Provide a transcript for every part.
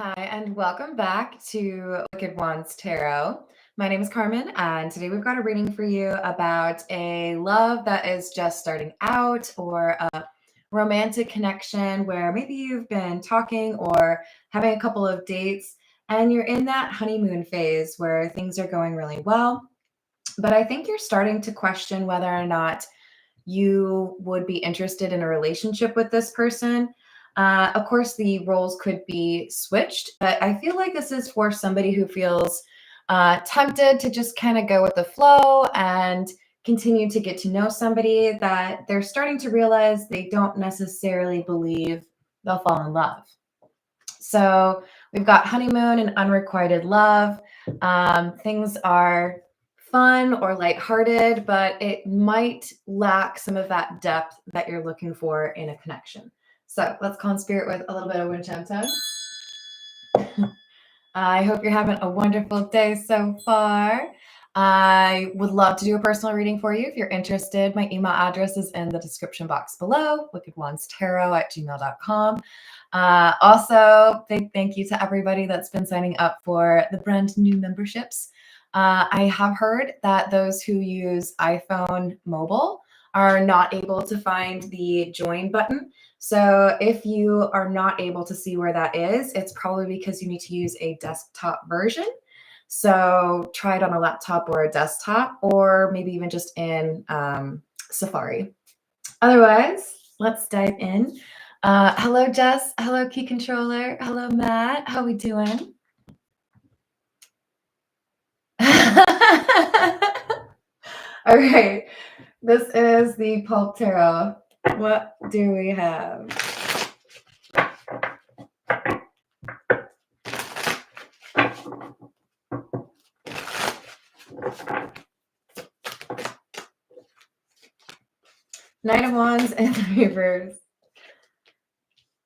Hi, and welcome back to Wicked Ones Tarot. My name is Carmen, and today we've got a reading for you about a love that is just starting out or a romantic connection where maybe you've been talking or having a couple of dates and you're in that honeymoon phase where things are going really well. But I think you're starting to question whether or not you would be interested in a relationship with this person. Of course, the roles could be switched, but I feel like this is for somebody who feels tempted to just kind of go with the flow and continue to get to know somebody that they're starting to realize they don't necessarily believe they'll fall in love. So we've got honeymoon and unrequited love. Things are fun or lighthearted, but it might lack some of that depth that you're looking for in a connection. So let's call in spirit with a little bit of wind chime tone. I hope you're having a wonderful day so far. I would love to do a personal reading for you. If you're interested, my email address is in the description box below, wickedonestarot@gmail.com. Also, big thank you to everybody that's been signing up for the brand new memberships. I have heard that those who use iPhone mobile are not able to find the join button. So if you are not able to see where that is, it's probably because you need to use a desktop version. So try it on a laptop or a desktop, or maybe even just in Safari. Otherwise, let's dive in. Hello, Jess. Hello, Key Controller. Hello, Matt. How we doing? All right. This is the Pulp Tarot. What do we have? Knight of Wands in the reverse.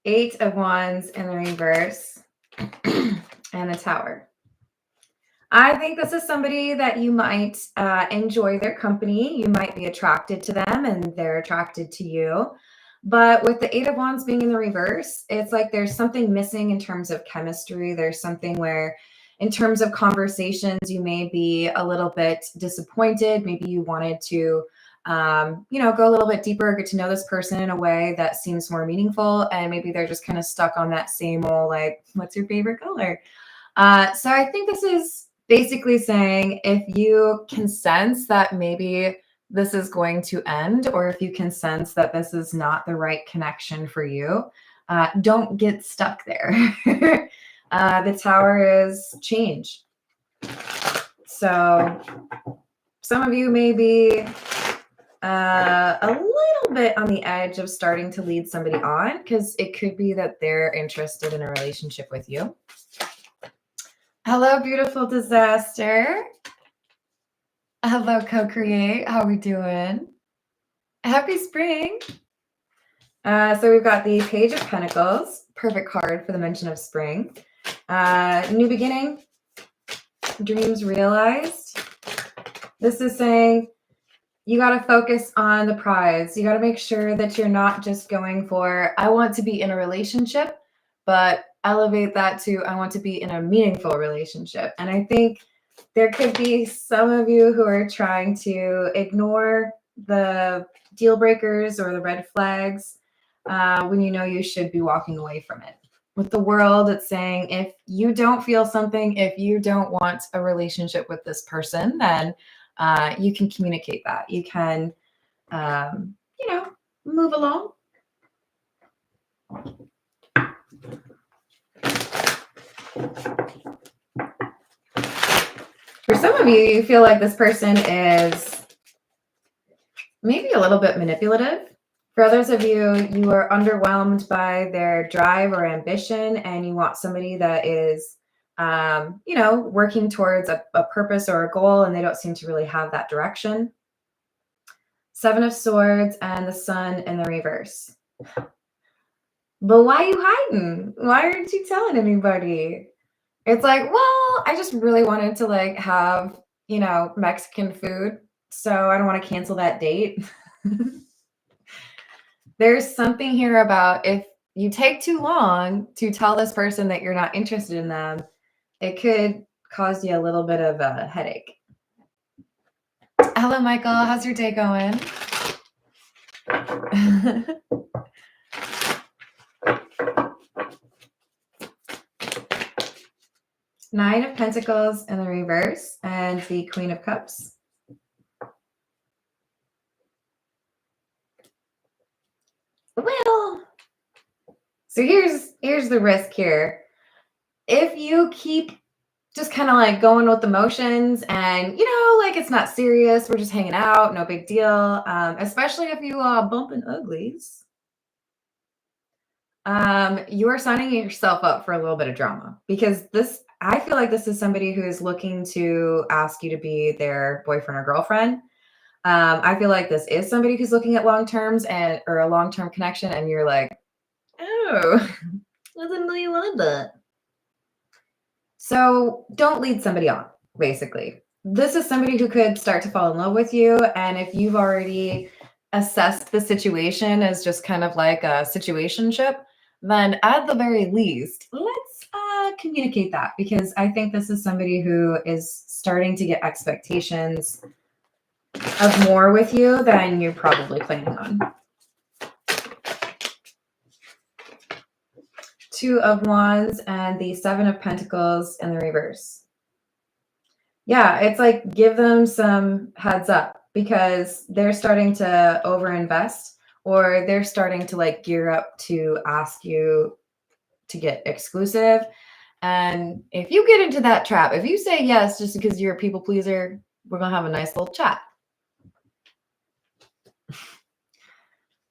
Eight of Wands in the reverse. And the Tower. I think this is somebody that you might enjoy their company. You might be attracted to them and they're attracted to you. But with the Eight of Wands being in the reverse, it's like there's something missing in terms of chemistry. There's something where, in terms of conversations, you may be a little bit disappointed. Maybe you wanted to, go a little bit deeper, get to know this person in a way that seems more meaningful. And maybe they're just kind of stuck on that same old, like, what's your favorite color? So I think this is basically saying if you can sense that maybe this is going to end, or if you can sense that this is not the right connection for you, don't get stuck there. The Tower is change. So some of you may be a little bit on the edge of starting to lead somebody on, because it could be that they're interested in a relationship with you. Hello, beautiful disaster. Hello, co-create. How we doing? Happy spring. So we've got the Page of Pentacles, perfect card for the mention of spring. New beginning, dreams realized. This is saying you got to focus on the prize. You got to make sure that you're not just going for, I want to be in a relationship, but elevate that to, I want to be in a meaningful relationship. And I think there could be some of you who are trying to ignore the deal breakers or the red flags when you know you should be walking away from it. With the world, it's saying if you don't feel something, if you don't want a relationship with this person, then you can communicate that. You can, move along. For some of you, you feel like this person is maybe a little bit manipulative. For others of you, you are underwhelmed by their drive or ambition, and you want somebody that is, working towards a purpose or a goal, and they don't seem to really have that direction. Seven of Swords and the Sun in the reverse. But why are you hiding? Why aren't you telling anybody? It's like, well, I just really wanted to have, Mexican food. So I don't want to cancel that date. There's something here about if you take too long to tell this person that you're not interested in them, it could cause you a little bit of a headache. Hello, Michael. How's your day going? Nine of Pentacles in the reverse and the Queen of Cups. Well, so here's the risk here. If you keep just kind of like going with the motions and, like it's not serious, we're just hanging out, no big deal, especially if you bumping uglies, you are signing yourself up for a little bit of drama, because I feel like this is somebody who is looking to ask you to be their boyfriend or girlfriend. I feel like this is somebody who's looking at long terms or a long-term connection, and you're like, oh, I didn't know you wanted that. So don't lead somebody on, basically. This is somebody who could start to fall in love with you. And if you've already assessed the situation as just kind of like a situationship, then at the very least, let's communicate that, because I think this is somebody who is starting to get expectations of more with you than you're probably planning on. Two of Wands and the Seven of Pentacles in the reverse. Yeah, it's like, give them some heads up, because they're starting to overinvest, or they're starting to like gear up to ask you to get exclusive. And if you get into that trap, if you say yes just because you're a people pleaser, we're going to have a nice little chat.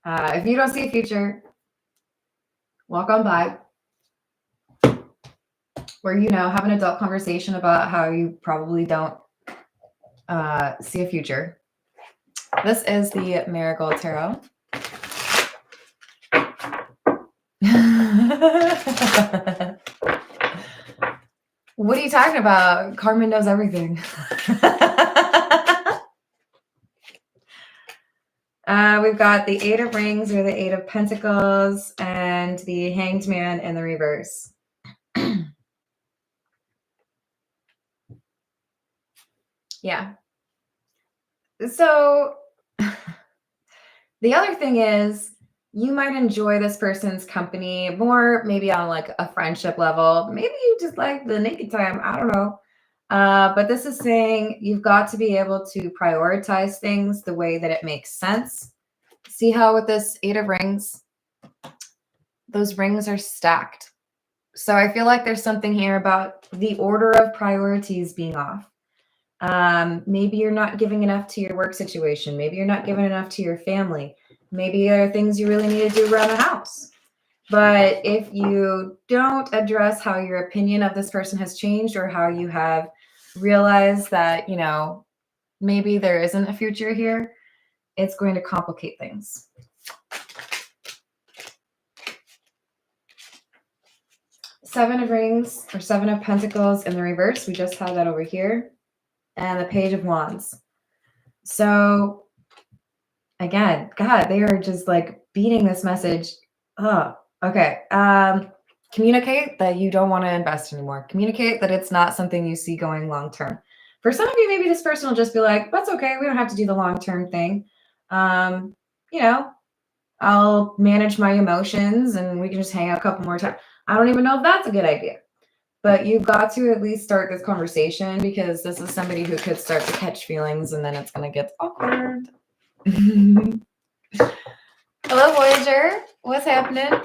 If you don't see a future, walk on by. Or, have an adult conversation about how you probably don't see a future. This is the Marigold Tarot. What are you talking about? Carmen knows everything. We've got the Eight of Rings or the Eight of Pentacles and the Hanged Man in the reverse. Yeah. So the other thing is, you might enjoy this person's company more, maybe on like a friendship level. Maybe you just like the naked time. I don't know. But this is saying you've got to be able to prioritize things the way that it makes sense. See how with this Eight of Rings, those rings are stacked. So I feel like there's something here about the order of priorities being off. Maybe you're not giving enough to your work situation. Maybe you're not giving enough to your family. Maybe there are things you really need to do around the house. But if you don't address how your opinion of this person has changed, or how you have realized that, maybe there isn't a future here, it's going to complicate things. Seven of Rings or Seven of Pentacles in the reverse. We just have that over here. And the Page of Wands. So again, God, they are just like beating this message. Oh, okay. Communicate that you don't want to invest anymore. Communicate that it's not something you see going long term. For some of you, maybe this person will just be like, that's okay. We don't have to do the long term thing. I'll manage my emotions and we can just hang out a couple more times. I don't even know if that's a good idea. But you've got to at least start this conversation, because this is somebody who could start to catch feelings, and then it's going to get awkward. Hello, Voyager. What's happening?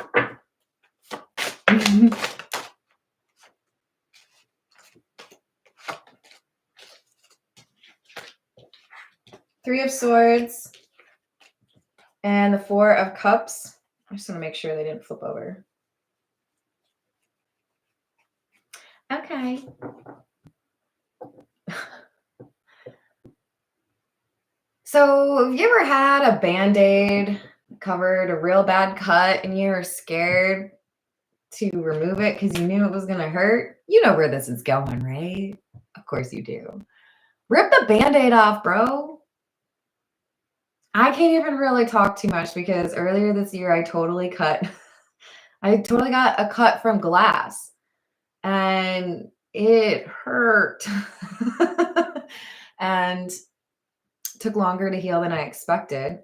Three of Swords and the Four of Cups. I just want to make sure they didn't flip over. Okay. So have you ever had a Band-Aid covered a real bad cut and you were scared to remove it because you knew it was going to hurt? You know where this is going, right? Of course you do. Rip the Band-Aid off, bro. I can't even really talk too much, because earlier this year I totally cut I totally got a cut from glass and it hurt and took longer to heal than I expected.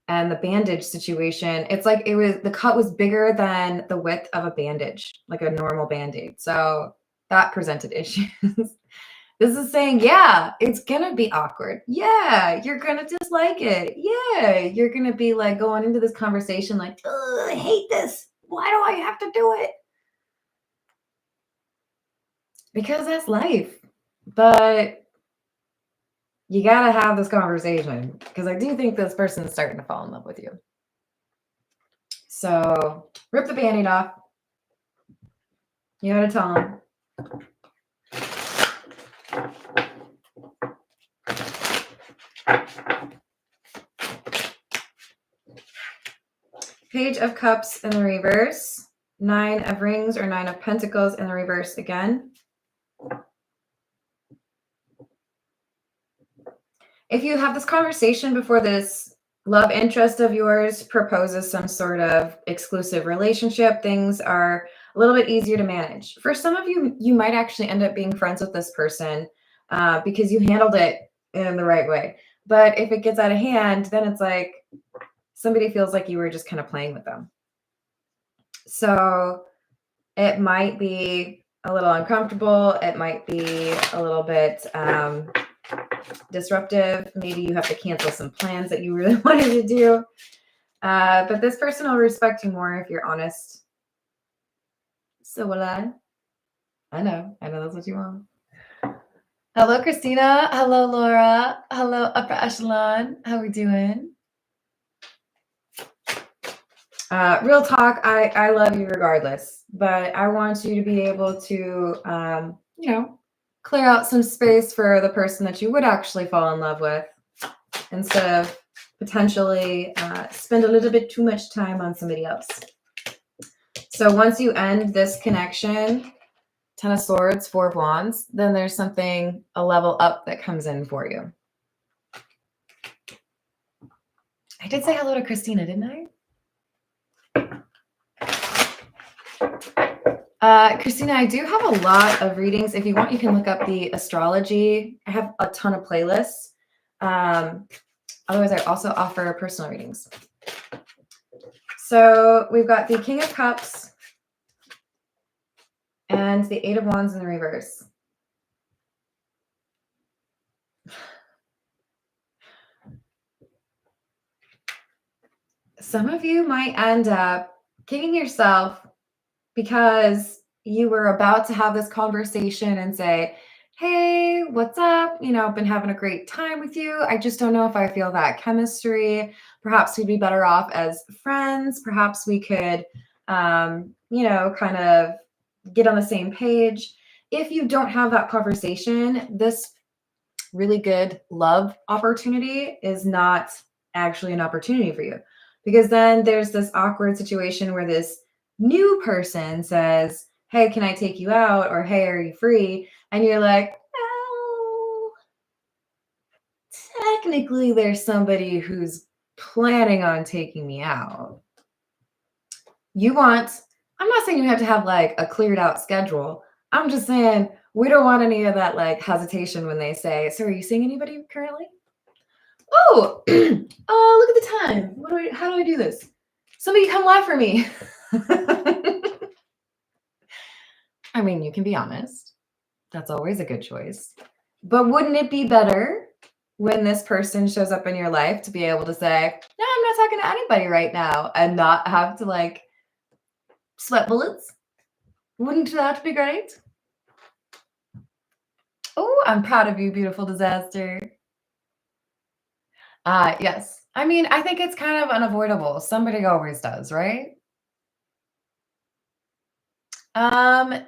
And the bandage situation, it's like the cut was bigger than the width of a bandage, like a normal band-aid. So that presented issues. This is saying, yeah, it's gonna be awkward. Yeah, you're gonna dislike it. Yeah, you're gonna be like going into this conversation like, I hate this. Why do I have to do it? Because that's life. But you gotta have this conversation because I do think this person is starting to fall in love with you. So rip the band-aid off. You gotta tell them. Page of Cups in the reverse. 9 of Rings or 9 of Pentacles in the reverse again. If you have this conversation before this love interest of yours proposes some sort of exclusive relationship, things are a little bit easier to manage. For some of you, you might actually end up being friends with this person because you handled it in the right way. But if it gets out of hand, then it's like somebody feels like you were just kind of playing with them. So it might be a little uncomfortable. It might be a little bit disruptive. Maybe you have to cancel some plans that you really wanted to do. But this person will respect you more if you're honest. So will I. I know that's what you want. Hello, Christina. Hello, Laura. Hello, Upper Echelon. How we doing? Real talk, I love you regardless, but I want you to be able to, clear out some space for the person that you would actually fall in love with instead of potentially spend a little bit too much time on somebody else. So once you end this connection, 10 of Swords, 4 of Wands, then there's something, a level up that comes in for you. I did say hello to Christina, didn't I? Christina, I do have a lot of readings. If you want, you can look up the astrology. I have a ton of playlists. Otherwise, I also offer personal readings. So we've got the King of Cups and the 8 of Wands in the reverse. Some of you might end up kicking yourself because you were about to have this conversation and say, hey, what's up? I've been having a great time with you. I just don't know if I feel that chemistry. Perhaps we'd be better off as friends. Perhaps we could, kind of get on the same page. If you don't have that conversation, this really good love opportunity is not actually an opportunity for you, because then there's this awkward situation where this new person says, hey, can I take you out? Or, hey, are you free? And you're like, well, technically there's somebody who's planning on taking me out. I'm not saying you have to have like a cleared out schedule. I'm just saying we don't want any of that like hesitation when they say, so are you seeing anybody currently? Oh, look at the time. How do I do this? Somebody come live for me. I mean, you can be honest. That's always a good choice. But wouldn't it be better when this person shows up in your life to be able to say, no, I'm not talking to anybody right now, and not have to like sweat bullets? Wouldn't that be great? Oh, I'm proud of you, beautiful disaster. Yes. I mean, I think it's kind of unavoidable. Somebody always does, right?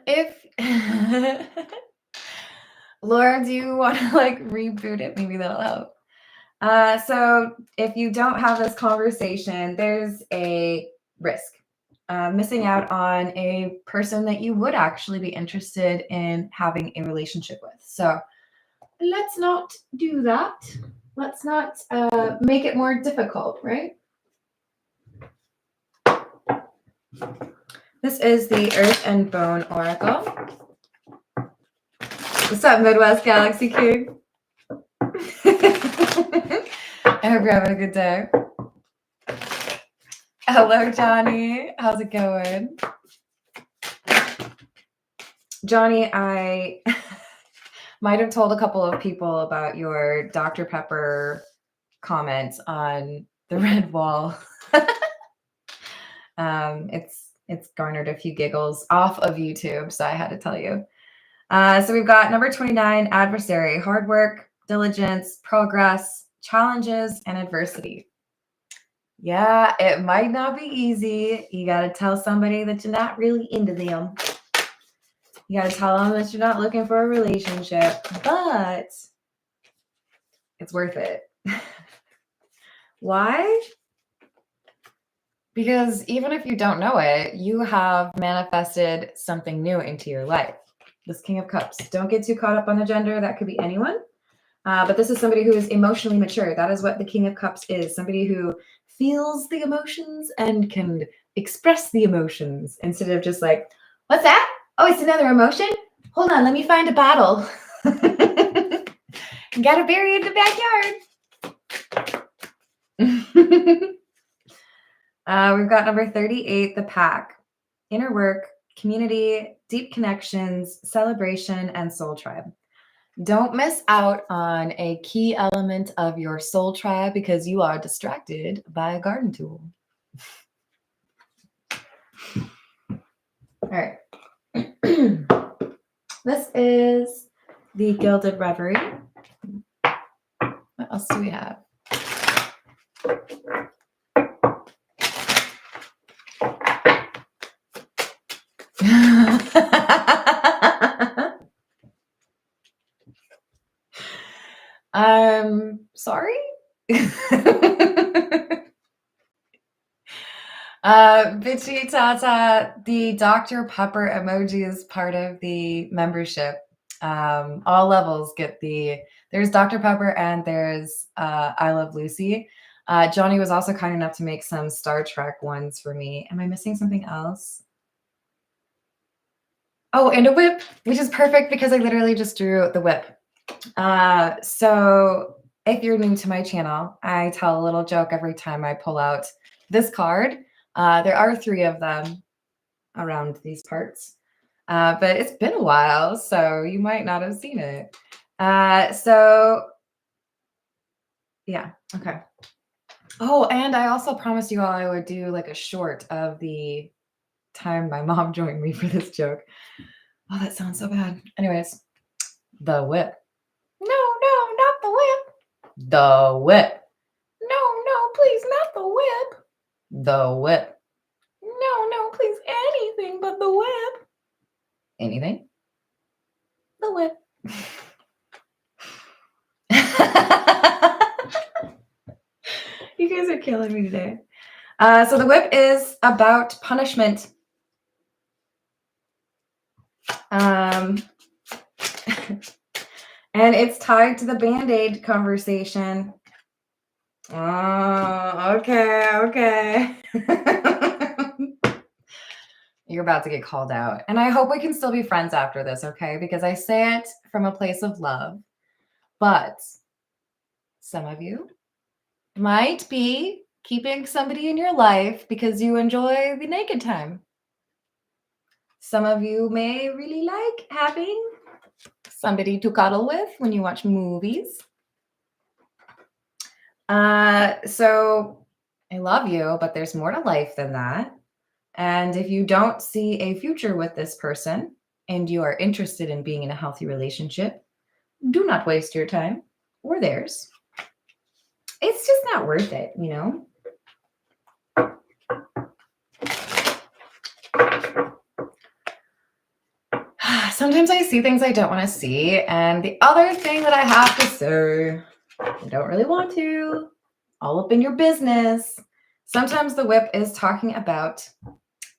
If Laura, do you want to like reboot it? Maybe that'll help. So if you don't have this conversation, there's a risk. Missing out on a person that you would actually be interested in having a relationship with. So let's not do that. Let's not make it more difficult, right? This is the Earth and Bone Oracle. What's up, Midwest Galaxy King? I hope you're having a good day. Hello, Johnny. How's it going? Johnny, I might have told a couple of people about your Dr. Pepper comment on the red wall. It's garnered a few giggles off of YouTube, so I had to tell you. So we've got number 29, adversary, hard work, diligence, progress, challenges, and adversity. Yeah, it might not be easy. You got to tell somebody that you're not really into them. You got to tell them that you're not looking for a relationship, but it's worth it. Why? Because even if you don't know it, you have manifested something new into your life. This King of Cups. Don't get too caught up on the gender. That could be anyone. But this is somebody who is emotionally mature. That is what the King of Cups is. Somebody who feels the emotions and can express the emotions instead of just like, what's that? Oh, it's another emotion? Hold on, let me find a bottle. Got to bury it in the backyard. We've got number 38, the Pack. Inner work, community, deep connections, celebration, and soul tribe. Don't miss out on a key element of your soul tribe because you are distracted by a garden tool. All right. This is the Gilded Reverie. What else do we have? I'm sorry. Bitchy Tata, the Dr. Pepper emoji is part of the membership. All levels get there's Dr. Pepper and there's I Love Lucy. Johnny was also kind enough to make some Star Trek ones for me. Am I missing something else? Oh, and a whip, which is perfect because I literally just drew the whip. So if you're new to my channel, I tell a little joke every time I pull out this card. There are 3 of them around these parts, but it's been a while, so you might not have seen it. So yeah, okay. Oh, and I also promised you all I would do like a short of the time my mom joined me for this joke. Oh, that sounds so bad. Anyways, the whip. No, not the whip. The whip. No, please, not the whip. The whip. No, please, anything but the whip. Anything? The whip. You guys are killing me today. So the whip is about punishment. And it's tied to the Band-Aid conversation. Oh, okay. You're about to get called out. And I hope we can still be friends after this, okay? Because I say it from a place of love. But some of you might be keeping somebody in your life because you enjoy the naked time. Some of you may really like having somebody to cuddle with when you watch movies. So I love you, but there's more to life than that. And if you don't see a future with this person and you are interested in being in a healthy relationship, do not waste your time or theirs. It's just not worth it, you know? Sometimes I see things I don't want to see. And the other thing that I have to say, I don't really want to, all up in your business. Sometimes the whip is talking about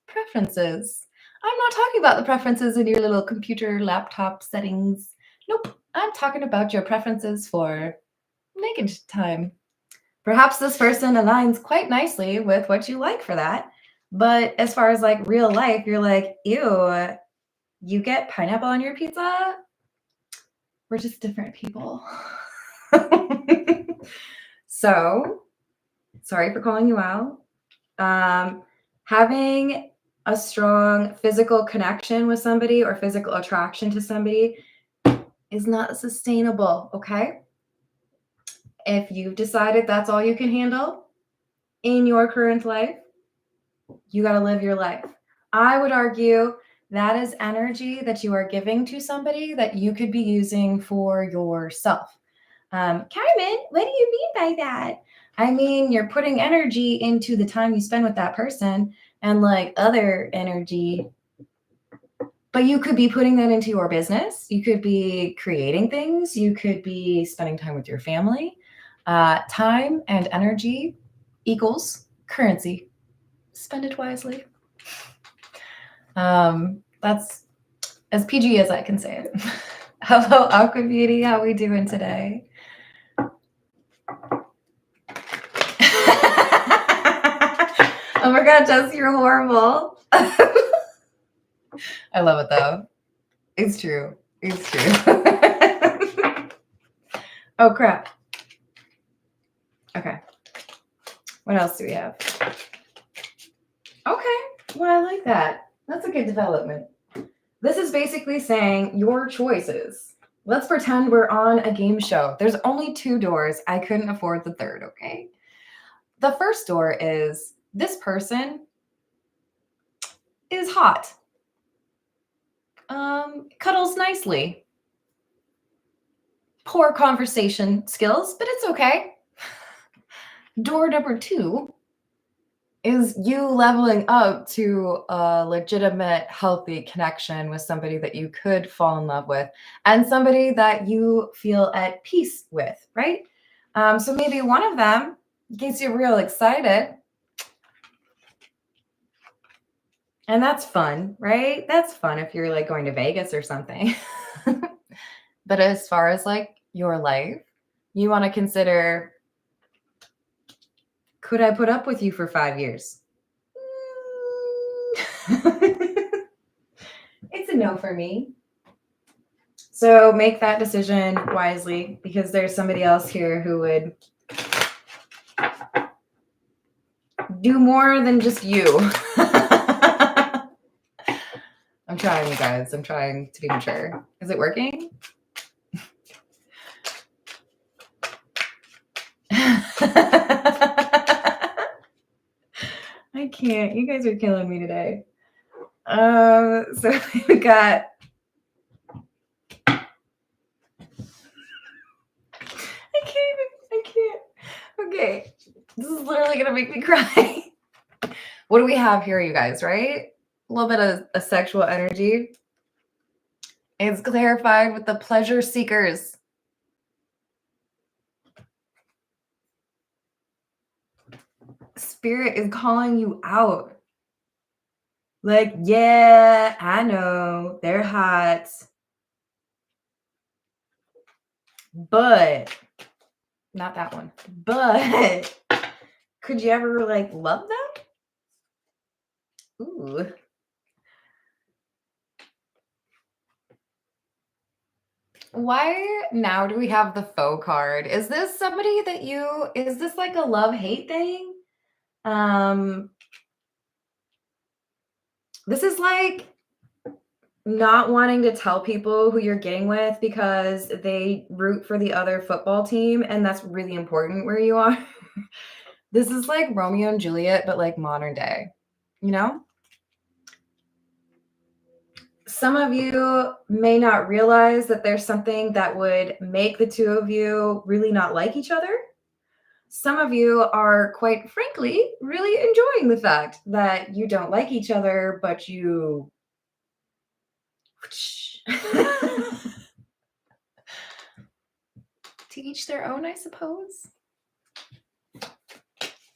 preferences. I'm not talking about the preferences in your little computer laptop settings. Nope, I'm talking about your preferences for naked time. Perhaps this person aligns quite nicely with what you like for that, But as far as like real life, you're like, ew, you get pineapple on your pizza? We're just different people. So, sorry for calling you out. Having a strong physical connection with somebody or physical attraction to somebody is not sustainable, okay? If you've decided that's all you can handle in your current life, you got to live your life. I would argue that is energy that you are giving to somebody that you could be using for yourself. Carmen, what do you mean by that? I mean, you're putting energy into the time you spend with that person and like other energy, but you could be putting that into your business. You could be creating things. You could be spending time with your family. Time and energy equals currency. Spend it wisely. That's as PG as I can say it. Hello, Aqua Beauty. How we doing today? Oh my God, Jess, you're horrible. I love it though. It's true. It's true. Oh crap. Okay. What else do we have? Okay. Well, I like that. That's a good development. This is basically saying your choices. Let's pretend we're on a game show. There's only 2 doors. I couldn't afford the third, okay? The first door is this person is hot. Cuddles nicely. Poor conversation skills, but it's okay. Door number 2 is you leveling up to a legitimate, healthy connection with somebody that you could fall in love with and somebody that you feel at peace with, right? So maybe one of them gets you real excited. And that's fun, right? That's fun if you're like going to Vegas or something. But as far as like your life, you want to consider, could I put up with you for 5 years? It's a no for me. So make that decision wisely because there's somebody else here who would do more than just you. I'm trying, you guys. I'm trying to be mature. Is it working? I can't. You guys are killing me today. So we got. I can't. Okay. This is literally going to make me cry. What do we have here, you guys, right? A little bit of a sexual energy. It's clarified with the pleasure seekers. Spirit is calling you out. Like, yeah, I know. They're hot. But, not that one. But, could you ever, like, love them? Ooh. Why now do we have the faux card? Is this somebody that is this like a love-hate thing? This is like not wanting to tell people who you're getting with because they root for the other football team, and that's really important where you are. This is like Romeo and Juliet, but like modern day, you know? Some of you may not realize that there's something that would make the 2 of you really not like each other. Some of you are, quite frankly, really enjoying the fact that you don't like each other, but you. To each their own, I suppose.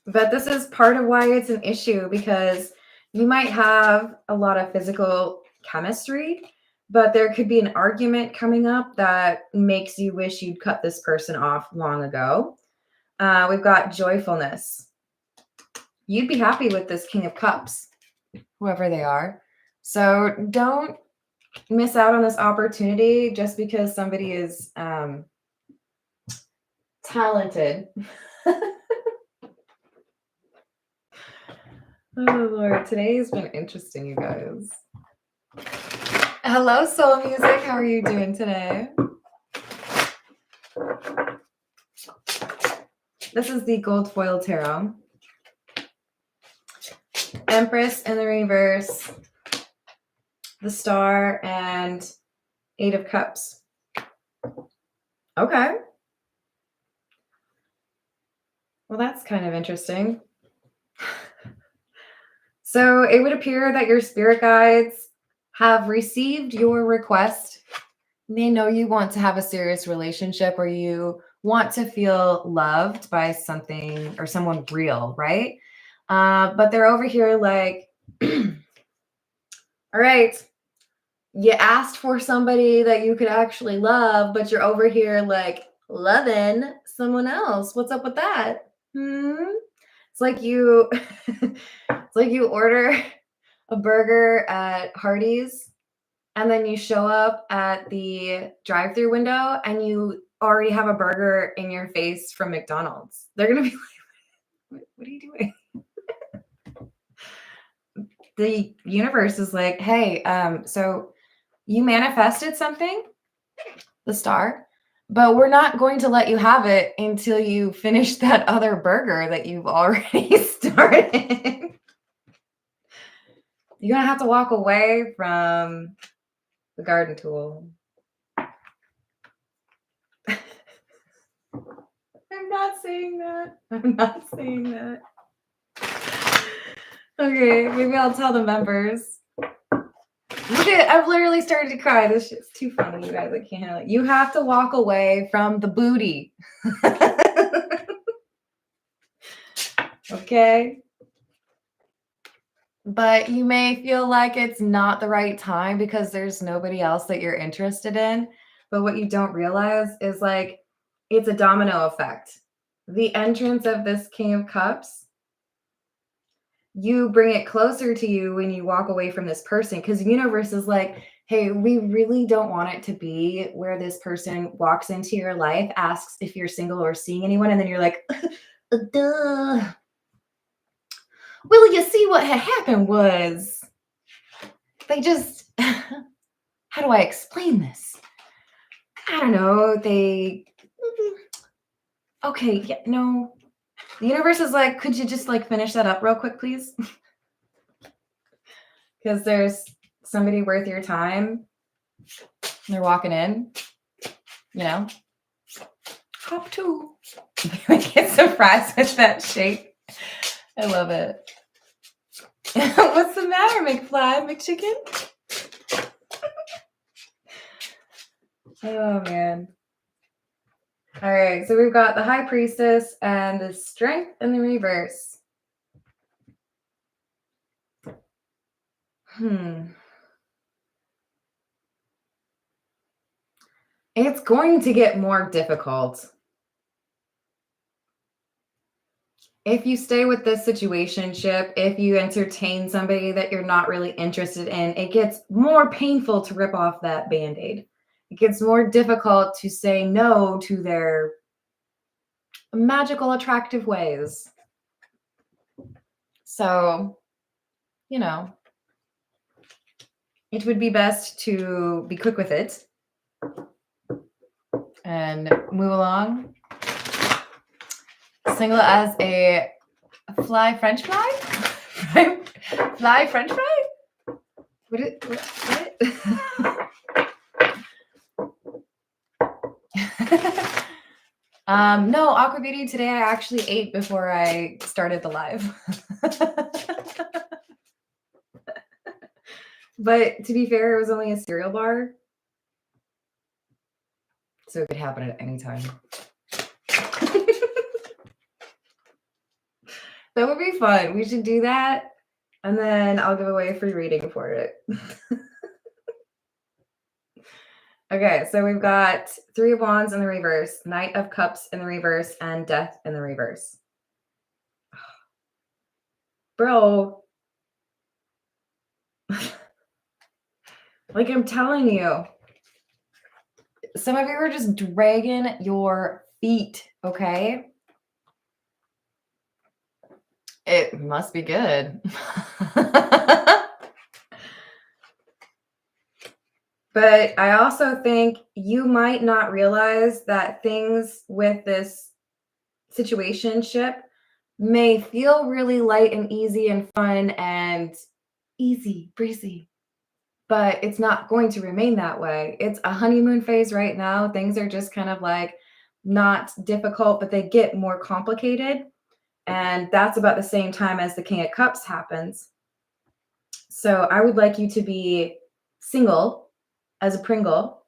But this is part of why it's an issue because you might have a lot of physical chemistry, but there could be an argument coming up that makes you wish you'd cut this person off long ago. We've got joyfulness. You'd be happy with this King of Cups. whoever they are. So don't miss out on this opportunity just because somebody is talented. Oh Lord, today's been interesting, you guys. Hello, Soul Music. How are you doing today? This is the Gold Foil Tarot. Empress in the reverse, the Star, and Eight of Cups. Okay. Well, that's kind of interesting. So it would appear that your spirit guides have received your request. They know you want to have a serious relationship or you want to feel loved by something or someone real, right? But they're over here like, all right, you asked for somebody that you could actually love, but you're over here like loving someone else. What's up with that? It's like you it's like you order a burger at Hardee's and then you show up at the drive-through window and you already have a burger in your face from McDonald's. They're gonna be like, what are you doing? The universe is like, hey, so you manifested something, the Star, but we're not going to let you have it until you finish that other burger that you've already started. You're gonna have to walk away from the garden tool. I'm not saying that. I'm not saying that. Okay, maybe I'll tell the members. Look at, I've literally started to cry. This shit's too funny, you guys. I can't handle it. You have to walk away from the booty. Okay? But you may feel like it's not the right time because there's nobody else that you're interested in. But what you don't realize is like it's a domino effect. The entrance of this King of Cups, you bring it closer to you when you walk away from this person because the universe is like, hey, we really don't want it to be where this person walks into your life, asks if you're single or seeing anyone, and then you're like, duh. Well, you see what had happened was they just, how do I explain this? I don't know. Okay, yeah, no. The universe is like, could you just like finish that up real quick, please? Because there's somebody worth your time. They're walking in, you know. Hop to. We get surprised with that shape. I love it. What's the matter, McFly, McChicken? Oh, man. All right, so we've got the High Priestess and the Strength in the reverse. It's going to get more difficult. If you stay with this situationship, if you entertain somebody that you're not really interested in, it gets more painful to rip off that Band-Aid. It gets more difficult to say no to their magical, attractive ways. So, you know, it would be best to be quick with it and move along. Single as a fly French fry? Fly French fry? What? No, Aqua Beauty, today I actually ate before I started the live. But to be fair, it was only a cereal bar. So it could happen at any time. That would be fun. We should do that. And then I'll give away a free reading for it. Okay, so we've got Three of Wands in the reverse, Knight of Cups in the reverse, and Death in the reverse. Bro, Like I'm telling you, some of you are just dragging your feet, okay? It must be good. But I also think you might not realize that things with this situationship may feel really light and easy and fun and easy breezy, but it's not going to remain that way. It's a honeymoon phase right now. Things are just kind of like not difficult, but they get more complicated. And that's about the same time as the King of Cups happens. So I would like you to be single as a Pringle,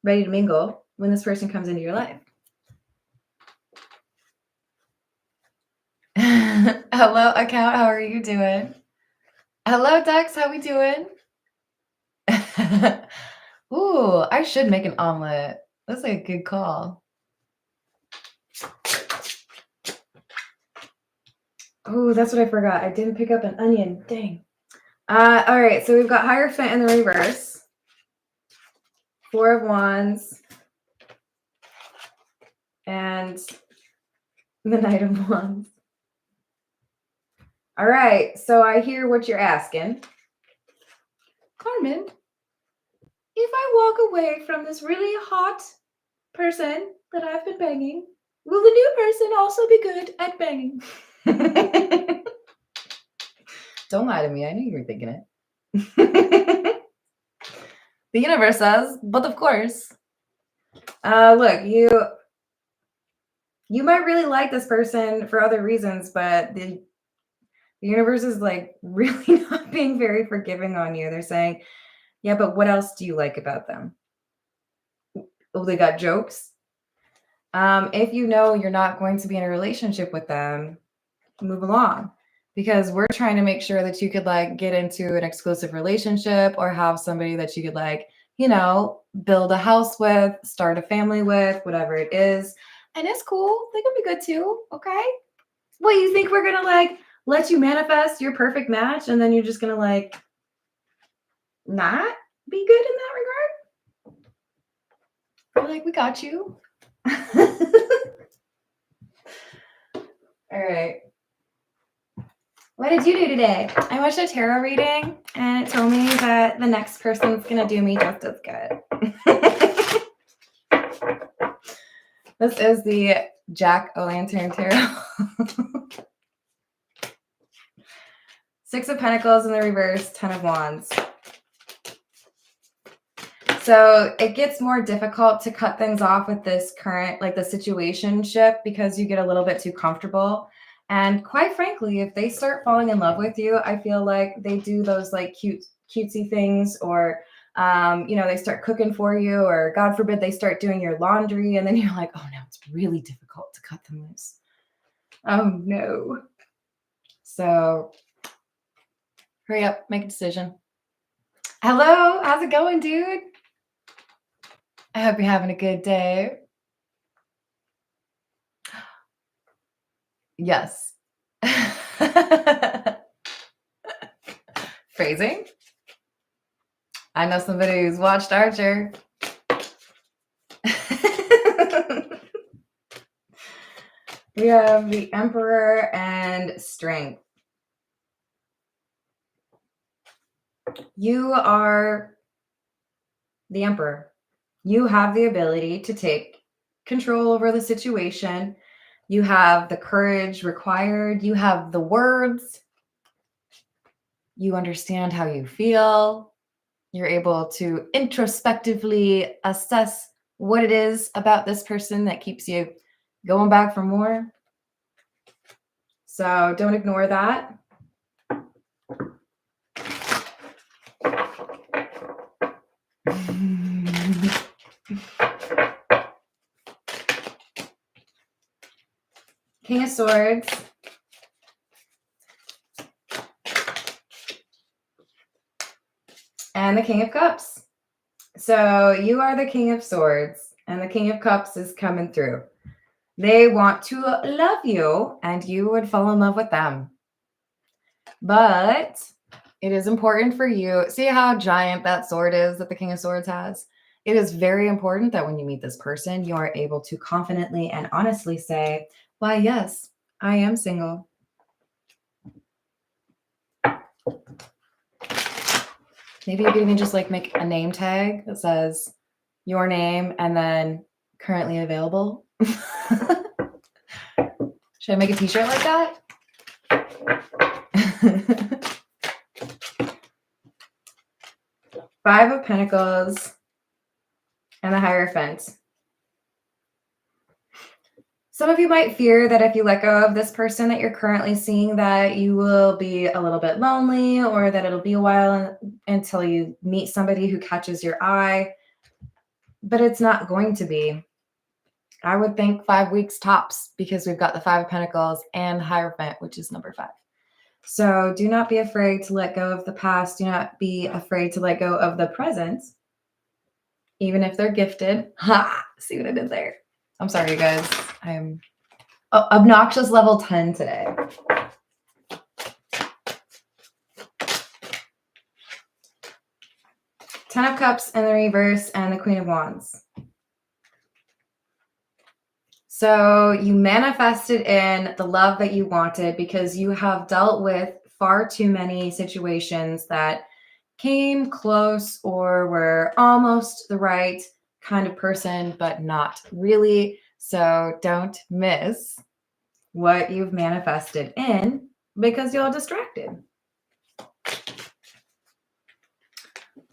ready to mingle when this person comes into your life. Hello, account. How are you doing? Hello, Dex. How we doing? Ooh, I should make an omelet. That's like a good call. Oh, that's what I forgot. I didn't pick up an onion. Dang. All right, so we've got Hierophant in the reverse. 4 of Wands. And the Knight of Wands. All right, so I hear what you're asking. Carmen, if I walk away from this really hot person that I've been banging, will the new person also be good at banging? Don't lie to me. I knew you were thinking it. The universe says, but of course. Look, you might really like this person for other reasons, but the universe is like really not being very forgiving on you. They're saying, yeah, but what else do you like about them? Oh, they got jokes. If you know you're not going to be in a relationship with them, move along, because we're trying to make sure that you could like get into an exclusive relationship or have somebody that you could like, build a house with, start a family with, whatever it is. And it's cool. They can be good too. Okay. What, you think we're going to like let you manifest your perfect match and then you're just going to like not be good in that regard? We're like, we got you. All right. What did you do today? I watched a tarot reading and it told me that the next person's going to do me just as good. This is the Jack-o'-lantern tarot. 6 of Pentacles in the reverse, 10 of Wands. So it gets more difficult to cut things off with this current, like the situationship, because you get a little bit too comfortable. And quite frankly, if they start falling in love with you, I feel like they do those like cutesy things, or they start cooking for you, or God forbid they start doing your laundry, and then you're like, oh no, it's really difficult to cut them loose. Oh no. So hurry up, make a decision. Hello, how's it going, dude? I hope you're having a good day. Yes. Phrasing. I know somebody who's watched Archer. We have the Emperor and Strength. You are the Emperor. You have the ability to take control over the situation. You have the courage required. You have the words. You understand how you feel. You're able to introspectively assess what it is about this person that keeps you going back for more. So don't ignore that. King of Swords. And the King of Cups. So you are the King of Swords, and the King of Cups is coming through. They want to love you, and you would fall in love with them. But It is important for you. See how giant that sword is that the King of Swords has? It is very important that when you meet this person, you are able to confidently and honestly say, why, yes, I am single. Maybe you could even just like make a name tag that says your name and then currently available. Should I make a t-shirt like that? Five of Pentacles and the Hierophant. Some of you might fear that if you let go of this person that you're currently seeing, that you will be a little bit lonely, or that it'll be a while until you meet somebody who catches your eye. But it's not going to be. I would think 5 weeks tops, because we've got the Five of Pentacles and the Hierophant, which is number 5. So do not be afraid to let go of the past. Do not be afraid to let go of the present, even if they're gifted. Ha! See what I did there? I'm sorry, you guys. I'm obnoxious level 10 today. Ten of Cups in the reverse and the Queen of Wands. So you manifested in the love that you wanted because you have dealt with far too many situations that came close or were almost the right kind of person, but not really. So don't miss what you've manifested in because you're distracted.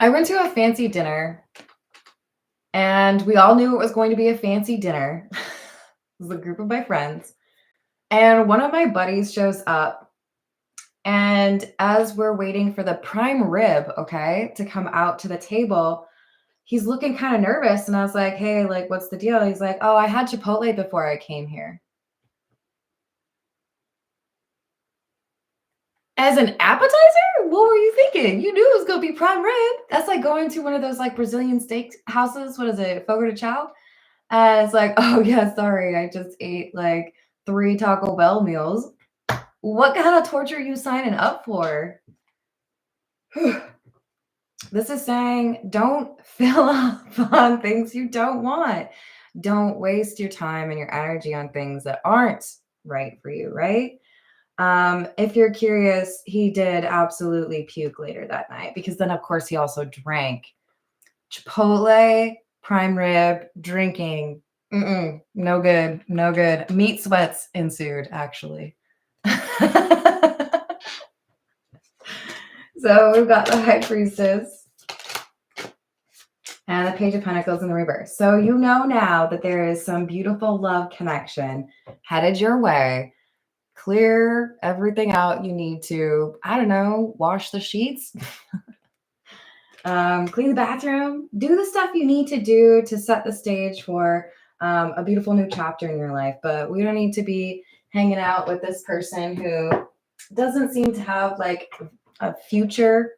I went to a fancy dinner and we all knew it was going to be a fancy dinner. It was a group of my friends. And one of my buddies shows up. And as we're waiting for the prime rib, okay, to come out to the table, he's looking kind of nervous. And I was like, hey, like, what's the deal? He's like, oh, I had Chipotle before I came here. As an appetizer? What were you thinking? You knew it was going to be prime rib. That's like going to one of those like Brazilian steak houses. What is it? Fogo de Chao? And it's like, oh yeah, sorry. I just ate like 3 Taco Bell meals. What kind of torture are you signing up for? This is saying don't fill up on things you don't want. Don't waste your time and your energy on things that aren't right for you, right? If you're curious, he did absolutely puke later that night because then, of course, he also drank. Chipotle, prime rib, drinking. No good. No good. Meat sweats ensued, actually. So we've got the High Priestess and the Page of Pentacles in the reverse. So you know now that there is some beautiful love connection headed your way. Clear everything out you need to, I don't know, wash the sheets, clean the bathroom, do the stuff you need to do to set the stage for a beautiful new chapter in your life. But we don't need to be hanging out with this person who doesn't seem to have like a future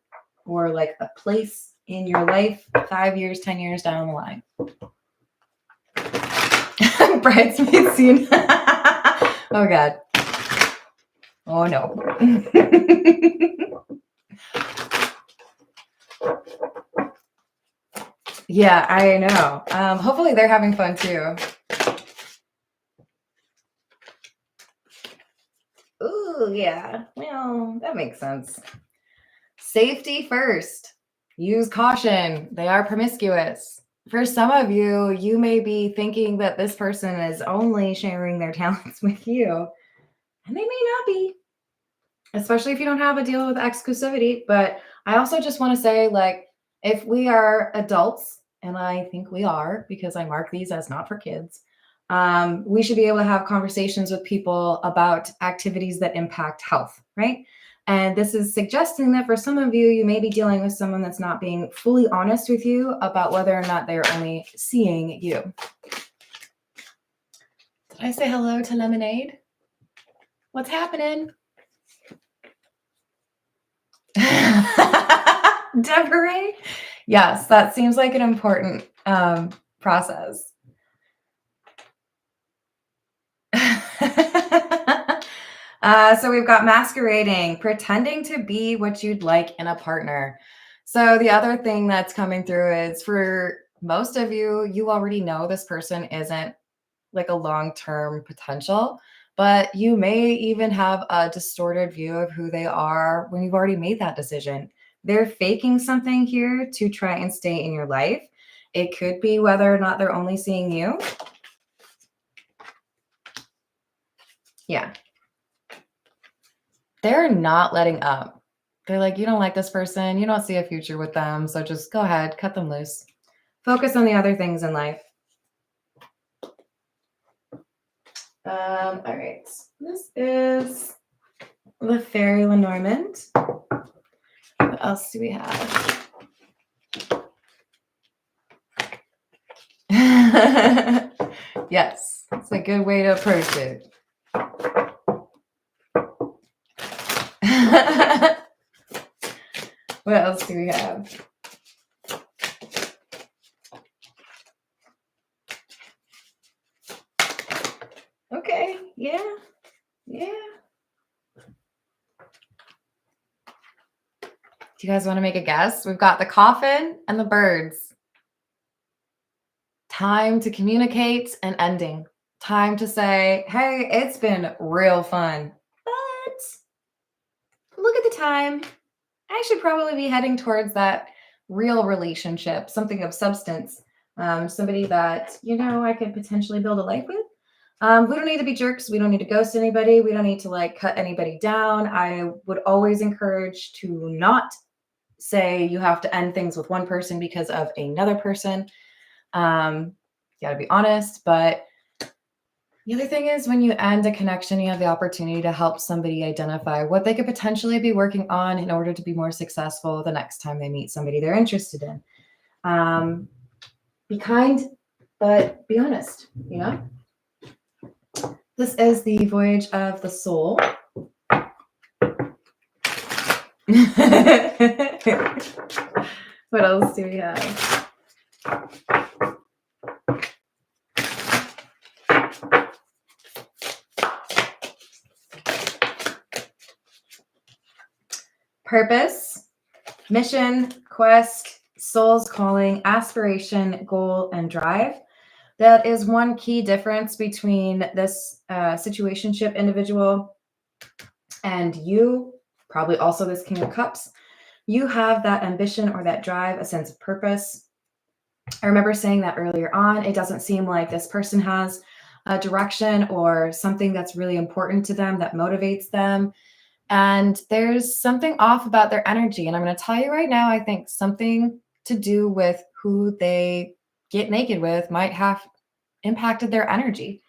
or like a place in your life 5 years, 10 years down the line. Bridesmaid scene. Oh God. Oh no. Yeah, I know. Hopefully they're having fun too. Ooh, yeah. Well, that makes sense. Safety first. Use caution. They are promiscuous. For some of you, you may be thinking that this person is only sharing their talents with you, and they may not be, especially if you don't have a deal with exclusivity. But I also just want to say, like, if we are adults, and I think we are because I mark these as not for kids, we should be able to have conversations with people about activities that impact health, right? And this is suggesting that for some of you, you may be dealing with someone that's not being fully honest with you about whether or not they're only seeing you. Did I say hello to Lemonade? What's happening? Deborah? Yes, that seems like an important process. So we've got masquerading, pretending to be what you'd like in a partner. So the other thing that's coming through is for most of you, you already know this person isn't like a long-term potential, but you may even have a distorted view of who they are when you've already made that decision. They're faking something here to try and stay in your life. It could be whether or not they're only seeing you. Yeah. They're not letting up. They're like, you don't like this person. You don't see a future with them. So just go ahead, cut them loose. Focus on the other things in life. All right. This is the Fairy Lenormand. What else do we have? Yes, it's a good way to approach it. What else do we have? Okay, yeah. Do you guys want to make a guess? We've got the coffin and the birds. Time to communicate and ending. Time to say, hey, it's been real fun, but look at the time. I should probably be heading towards that real relationship, something of substance, somebody that, I could potentially build a life with. We don't need to be jerks. We don't need to ghost anybody. We don't need to like cut anybody down. I would always encourage to not say you have to end things with one person because of another person. You gotta be honest, but the other thing is when you end a connection, you have the opportunity to help somebody identify what they could potentially be working on in order to be more successful the next time they meet somebody they're interested in. Be kind, but be honest, This is the Voyage of the Soul. What else do we have? Purpose, mission, quest, soul's calling, aspiration, goal, and drive. That is one key difference between this situationship individual and you, probably also this King of Cups. You have that ambition or that drive, a sense of purpose. I remember saying that earlier on. It doesn't seem like this person has a direction or something that's really important to them that motivates them. And there's something off about their energy. And I'm going to tell you right now, I think something to do with who they get naked with might have impacted their energy.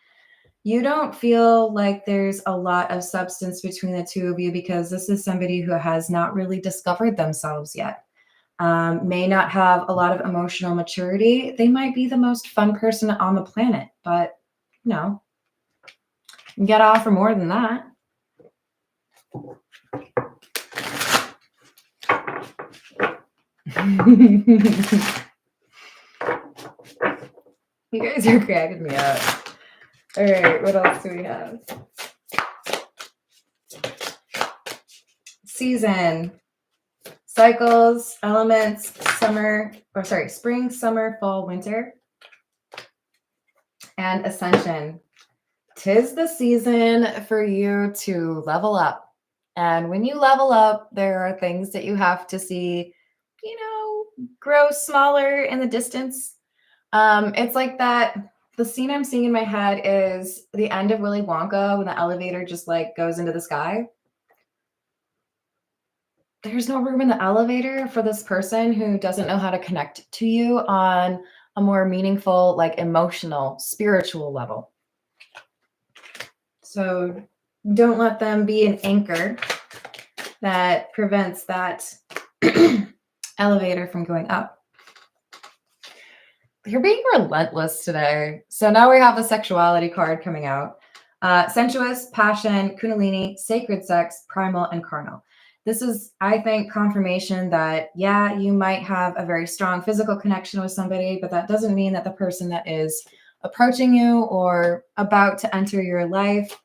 You don't feel like there's a lot of substance between the two of you because this is somebody who has not really discovered themselves yet. May not have a lot of emotional maturity. They might be the most fun person on the planet, but you get off for more than that. You guys are cracking me up. All right, what else do we have? Season, cycles, elements, spring, summer, fall, winter, and ascension. 'Tis the season for you to level up. And when you level up, there are things that you have to see, grow smaller in the distance. It's like that. The scene I'm seeing in my head is the end of Willy Wonka when the elevator just like goes into the sky. There's no room in the elevator for this person who doesn't know how to connect to you on a more meaningful, like emotional, spiritual level. So don't let them be an anchor that prevents that elevator from going up. You're being relentless today. So now we have the sexuality card coming out. Sensuous, passion, kundalini, sacred sex, primal, and carnal. This is, I think, confirmation that, yeah, you might have a very strong physical connection with somebody, but that doesn't mean that the person that is approaching you or about to enter your life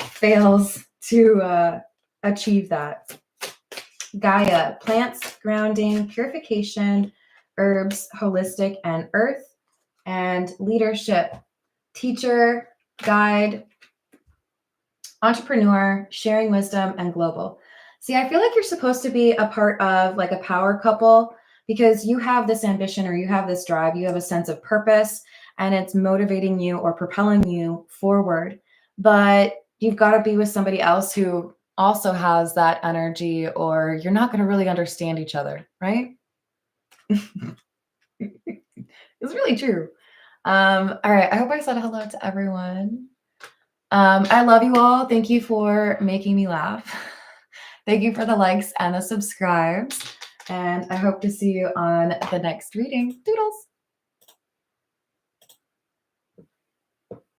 fails to achieve that. Gaia, plants, grounding, purification, herbs, holistic, and earth. And leadership, teacher, guide, entrepreneur, sharing wisdom, and global. See, I feel like you're supposed to be a part of like a power couple because you have this ambition or you have this drive, you have a sense of purpose, and it's motivating you or propelling you forward. But you've got to be with somebody else who also has that energy, or you're not going to really understand each other, right? It's really true. All right. I hope I said hello to everyone. I love you all. Thank you for making me laugh. Thank you for the likes and the subscribes. And I hope to see you on the next reading. Doodles.